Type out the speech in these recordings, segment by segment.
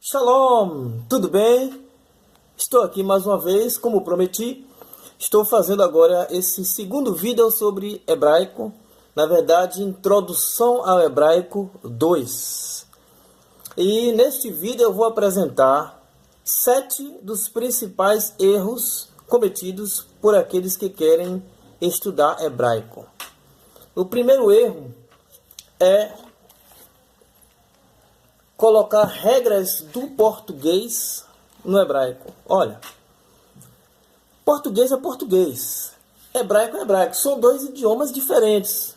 Shalom, tudo bem? Estou aqui mais uma vez, como prometi. Estou fazendo agora esse segundo vídeo sobre hebraico. Na verdade, introdução ao hebraico 2. E neste vídeo eu vou apresentar 7 dos principais erros cometidos por aqueles que querem estudar hebraico. O primeiro erro é colocar regras do português no hebraico. Olha, português é português, hebraico é hebraico, são dois idiomas diferentes.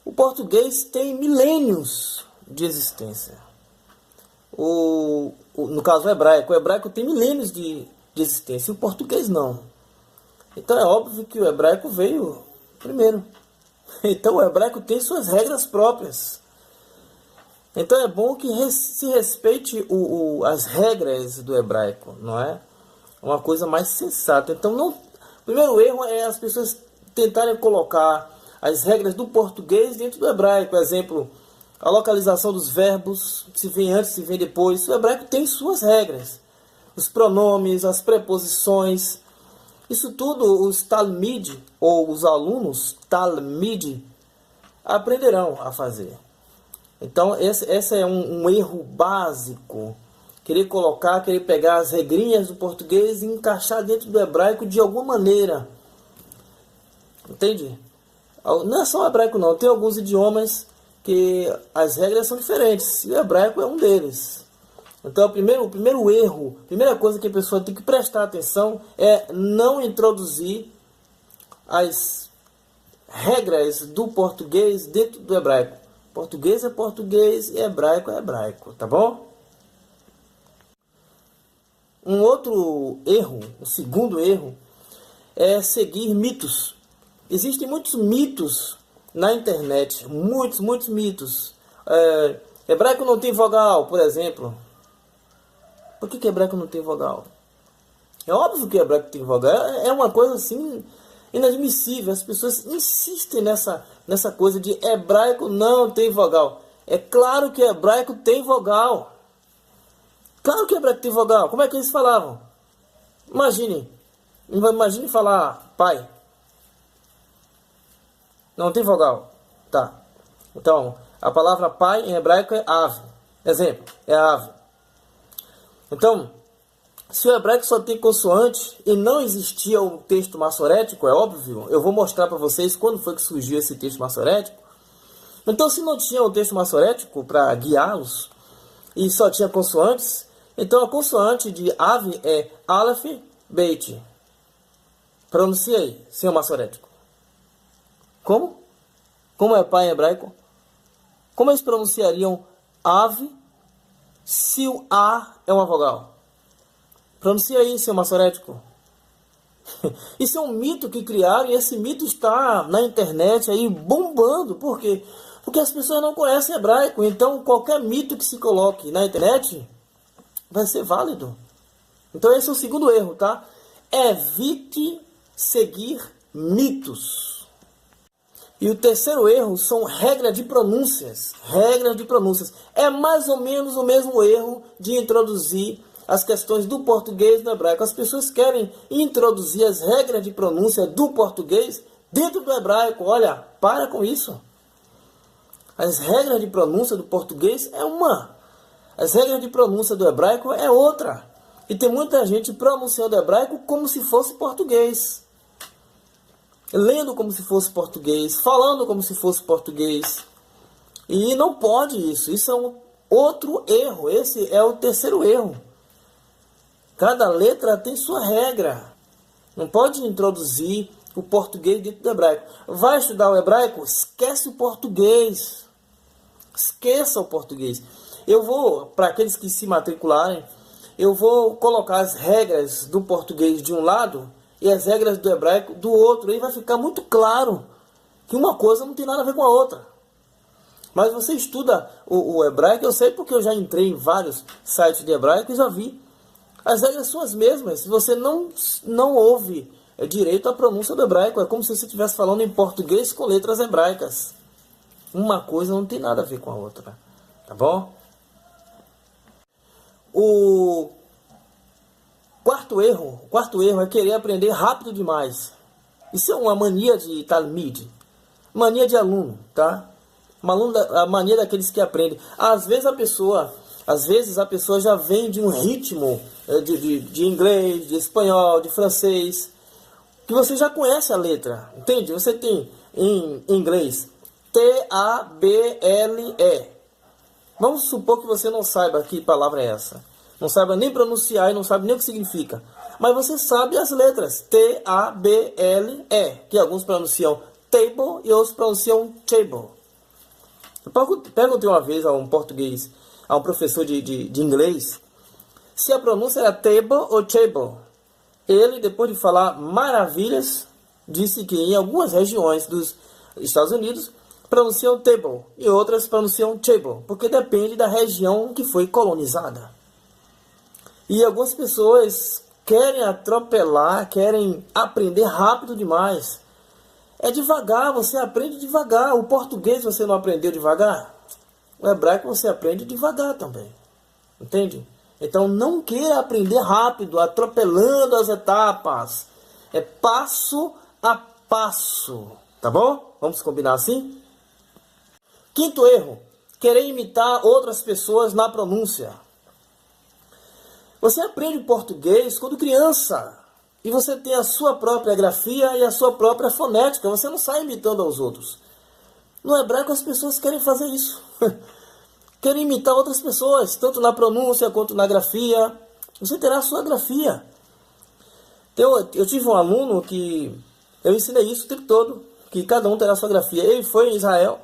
O português tem milênios de existência. No caso o hebraico tem milênios de existência, e o português não. Então é óbvio que o hebraico veio primeiro. Então o hebraico tem suas regras próprias. Então é bom que se respeite as regras do hebraico, não é? Uma coisa mais sensata. Então, o primeiro erro é as pessoas tentarem colocar as regras do português dentro do hebraico. Por exemplo, a localização dos verbos, se vem antes, se vem depois. O hebraico tem suas regras. Os pronomes, as preposições. Isso tudo os talmid, ou os alunos talmid, aprenderão a fazer. Então, esse é um erro básico. Querer pegar as regrinhas do português e encaixar dentro do hebraico de alguma maneira. Entende? Não é só o hebraico não. Tem alguns idiomas que as regras são diferentes. E o hebraico é um deles. Então, o primeiro erro, a primeira coisa que a pessoa tem que prestar atenção é não introduzir as regras do português dentro do hebraico. Português é português e hebraico é hebraico, tá bom? Um outro erro, o segundo erro, é seguir mitos. Existem muitos mitos na internet, muitos mitos. Hebraico não tem vogal, por exemplo. Por que hebraico não tem vogal? É óbvio que hebraico tem vogal, é uma coisa assim inadmissível. As pessoas insistem nessa coisa de hebraico não tem vogal. É claro que hebraico tem vogal. Claro que hebraico tem vogal. Como é que eles falavam? Imagine falar pai. Não tem vogal. Tá. Então, a palavra pai em hebraico é ave. Exemplo, é ave. Então, se o hebraico só tem consoante e não existia o texto massorético, é óbvio, eu vou mostrar para vocês quando foi que surgiu esse texto massorético. Então, se não tinha o texto massorético para guiá-los e só tinha consoantes, então a consoante de ave é Aleph, Beit. Pronunciei, sem o massorético. Como? Como é pai em hebraico? Como eles pronunciariam ave se o A é uma vogal? Pronuncia aí, seu massorético. Isso é um mito que criaram e esse mito está na internet aí bombando. Por quê? Porque as pessoas não conhecem hebraico. Então qualquer mito que se coloque na internet vai ser válido. Então esse é o segundo erro, tá? Evite seguir mitos. E o terceiro erro são regras de pronúncias. Regras de pronúncias. É mais ou menos o mesmo erro de introduzir as questões do português no hebraico. As pessoas querem introduzir as regras de pronúncia do português dentro do hebraico. Olha, para com isso. As regras de pronúncia do português é uma. As regras de pronúncia do hebraico é outra. E tem muita gente pronunciando hebraico como se fosse português. Lendo como se fosse português. Falando como se fosse português. E não pode isso. Isso é um outro erro. Esse é o terceiro erro. Cada letra tem sua regra. Não pode introduzir o português dentro do hebraico. Vai estudar o hebraico? Esquece o português. Esqueça o português. Eu vou, para aqueles que se matricularem, eu vou colocar as regras do português de um lado e as regras do hebraico do outro. Aí vai ficar muito claro que uma coisa não tem nada a ver com a outra. Mas você estuda o hebraico, eu sei porque eu já entrei em vários sites de hebraico e já vi. As regras são as mesmas. Se você não ouve direito a pronúncia do hebraico, é como se você estivesse falando em português com letras hebraicas. Uma coisa não tem nada a ver com a outra. Tá bom? O quarto erro é querer aprender rápido demais. Isso é uma mania de talmid, mania de aluno, tá? A mania daqueles que aprendem. Às vezes a pessoa já vem de um ritmo de inglês, de espanhol, de francês, que você já conhece a letra, entende? Você tem em inglês T-A-B-L-E. Vamos supor que você não saiba que palavra é essa. Não saiba nem pronunciar e não sabe nem o que significa. Mas você sabe as letras T-A-B-L-E, que alguns pronunciam table e outros pronunciam table. Eu perguntei uma vez a um português, a um professor de inglês, se a pronúncia era table ou table. Ele, depois de falar maravilhas, disse que em algumas regiões dos Estados Unidos pronunciam table e outras pronunciam table, porque depende da região que foi colonizada. E algumas pessoas querem atropelar, querem aprender rápido demais. É devagar, você aprende devagar. O português você não aprendeu devagar? O hebraico você aprende devagar também. Entende? Então não queira aprender rápido, atropelando as etapas. É passo a passo. Tá bom? Vamos combinar assim? Quinto erro. Querer imitar outras pessoas na pronúncia. Você aprende português quando criança. E você tem a sua própria grafia e a sua própria fonética. Você não sai imitando aos outros. No hebraico as pessoas querem fazer isso. Querem imitar outras pessoas, tanto na pronúncia quanto na grafia. Você terá a sua grafia. Eu tive um aluno que eu ensinei isso o tempo todo, que cada um terá a sua grafia. Ele foi em Israel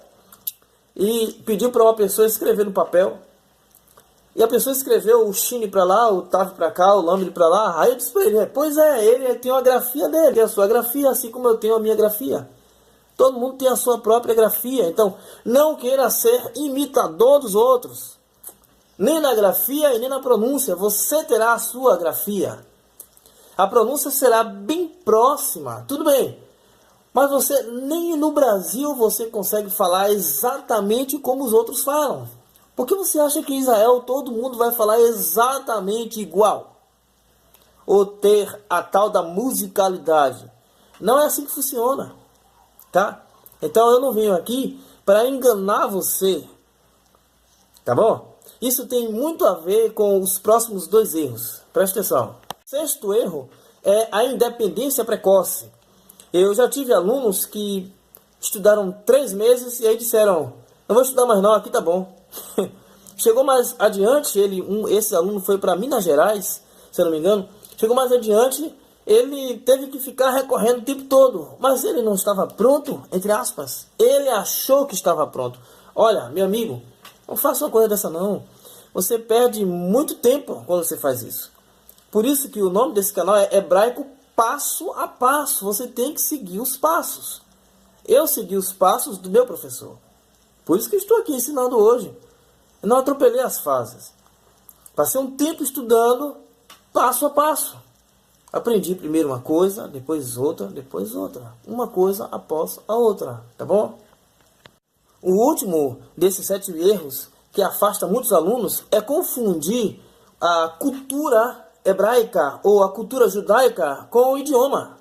e pediu para uma pessoa escrever no papel. E a pessoa escreveu o Shine para lá, o Tav para cá, o Lamed para lá. Aí eu disse para ele, pois é, ele tem uma grafia dele, tem a sua grafia, assim como eu tenho a minha grafia. Todo mundo tem a sua própria grafia. Então, não queira ser imitador dos outros. Nem na grafia e nem na pronúncia. Você terá a sua grafia. A pronúncia será bem próxima. Tudo bem. Mas você, nem no Brasil, você consegue falar exatamente como os outros falam. Por que você acha que em Israel todo mundo vai falar exatamente igual? Ou ter a tal da musicalidade? Não é assim que funciona. Tá? Então eu não venho aqui para enganar você. Tá bom? Isso tem muito a ver com os próximos dois erros. Presta atenção. Sexto erro é a independência precoce. Eu já tive alunos que estudaram 3 meses e aí disseram, não vou estudar mais não, aqui tá bom. Chegou mais adiante, esse aluno foi para Minas Gerais, se eu não me engano. Chegou mais adiante, ele teve que ficar recorrendo o tempo todo. Mas ele não estava pronto, entre aspas. Ele achou que estava pronto. Olha, meu amigo, não faça uma coisa dessa não. Você perde muito tempo quando você faz isso. Por isso que o nome desse canal é Hebraico Passo a Passo. Você tem que seguir os passos. Eu segui os passos do meu professor. Por isso que estou aqui ensinando hoje. Eu não atropelei as fases. Passei um tempo estudando passo a passo. Aprendi primeiro uma coisa, depois outra, depois outra. Uma coisa após a outra, tá bom? O último desses 7 erros que afasta muitos alunos é confundir a cultura hebraica ou a cultura judaica com o idioma.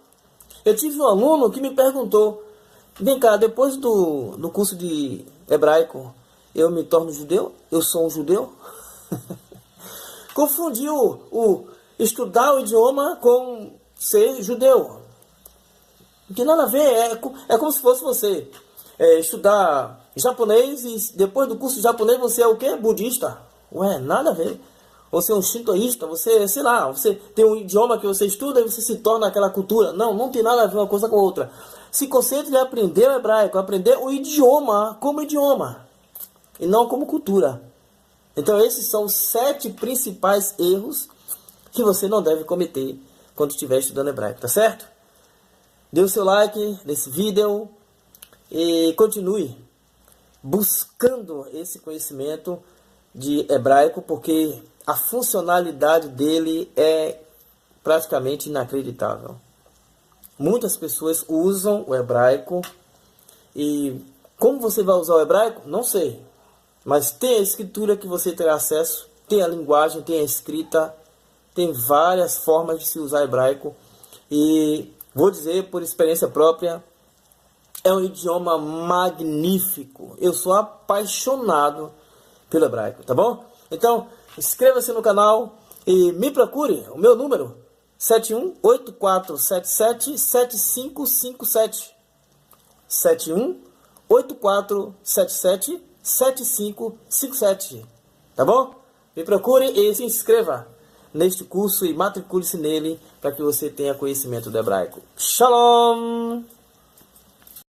Eu tive um aluno que me perguntou, vem cá, depois do curso de hebraico, eu me torno judeu? Eu sou um judeu? Confundiu o estudar o idioma com ser judeu. Não tem nada a ver. É como se fosse você estudar japonês e depois do curso de japonês você é o quê? Budista. Ué, nada a ver. Você é um shintoísta, você, sei lá, você tem um idioma que você estuda e você se torna aquela cultura. Não, não tem nada a ver uma coisa com a outra. Se concentre em aprender o hebraico, aprender o idioma como idioma e não como cultura. Então esses são os 7 principais erros que você não deve cometer quando estiver estudando hebraico, tá certo? Dê o seu like nesse vídeo e continue buscando esse conhecimento de hebraico, porque a funcionalidade dele é praticamente inacreditável. Muitas pessoas usam o hebraico e como você vai usar o hebraico? Não sei. Mas tem a escritura que você terá acesso tem a linguagem, tem a escrita, tem várias formas de se usar hebraico. E vou dizer por experiência própria, é um idioma magnífico. Eu sou apaixonado pelo hebraico, tá bom? Então, inscreva-se no canal e me procure. O meu número, 7184777557. 7184777557. Tá bom? Me procure e se inscreva neste curso e matricule-se nele para que você tenha conhecimento do hebraico. Shalom!